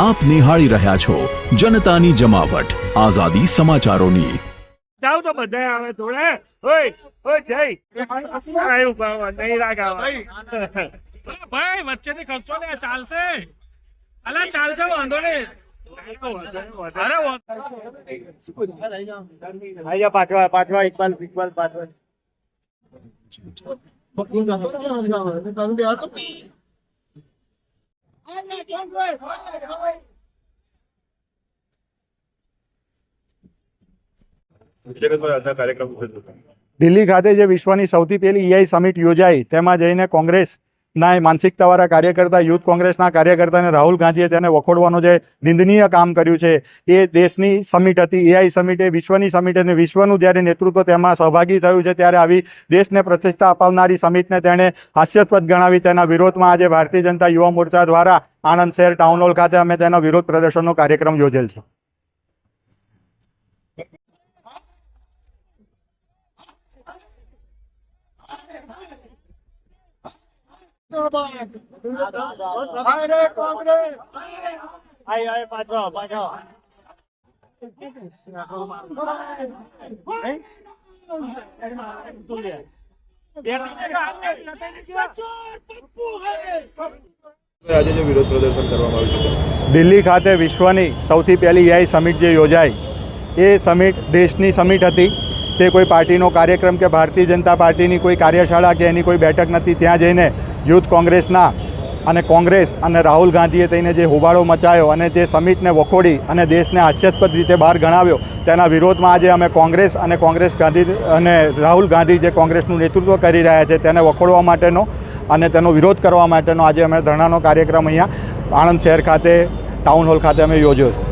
આપ નિહાળી રહ્યા છો જનતાની જમાવટ આઝાદી સમાચારોની। જાવ તો બધા આવે થોડે ઓય ઓય જય આયું બાવા નહીં રાગાવા ભાઈ વચ્ચેથી ખર્ચો ને ચાલશે અલા ચાલશે વાંધો નહીં અરે આયા પાછવા ઇકબાલ પાછવા દિલ્હી ખાતે જે વિશ્વની સૌથી પહેલી EI સમિટ યોજાઈ તેમાં જઈને કોંગ્રેસના માનસિકતાવાળા કાર્યકર્તા યુથ કોંગ્રેસના કાર્યકર્તાને રાહુલ ગાંધીએ તેને વખોડવાનું જે નિંદનીય કામ કર્યું છે એ દેશની સમિટ હતી। EI સમિટ એ વિશ્વની સમિટ અને વિશ્વનું જ્યારે નેતૃત્વ તેમાં સહભાગી થયું છે ત્યારે આવી દેશને પ્રતિષ્ઠા અપાવનારી સમિટને તેણે હાસ્યાસ્પદ ગણાવી। તેના વિરોધમાં આજે ભારતીય જનતા યુવા મોરચા દ્વારા આણંદ શહેર ટાઉન હોલ ખાતે અમે તેનો વિરોધ પ્રદર્શનનો કાર્યક્રમ યોજેલ છે। દિલ્હી ખાતે વિશ્વની સૌથી પહેલી EI સમિટ જે યોજાઈ એ સમિટ દેશની સમિટ હતી। તે કોઈ પાર્ટીનો કાર્યક્રમ કે ભારતીય જનતા પાર્ટીની કોઈ કાર્યશાળા કે એની કોઈ બેઠક નથી। ત્યાં જઈને યુથ કોંગ્રેસના અને કોંગ્રેસ અને રાહુલ ગાંધીએ થઈને જે હોબાળો મચાયો અને જે સમિટને વખોડી અને દેશને હાસ્યાસ્પદ રીતે બહાર ગણાવ્યો તેના વિરોધમાં આજે અમે કોંગ્રેસ ગાંધી અને રાહુલ ગાંધી જે કોંગ્રેસનું નેતૃત્વ કરી રહ્યા છે તેને વખોડવા માટેનો અને તેનો વિરોધ કરવા માટેનો આજે અમે ધરણાનો કાર્યક્રમ અહીંયા આણંદ શહેર ખાતે ટાઉન હોલ ખાતે અમે યોજ્યો છે।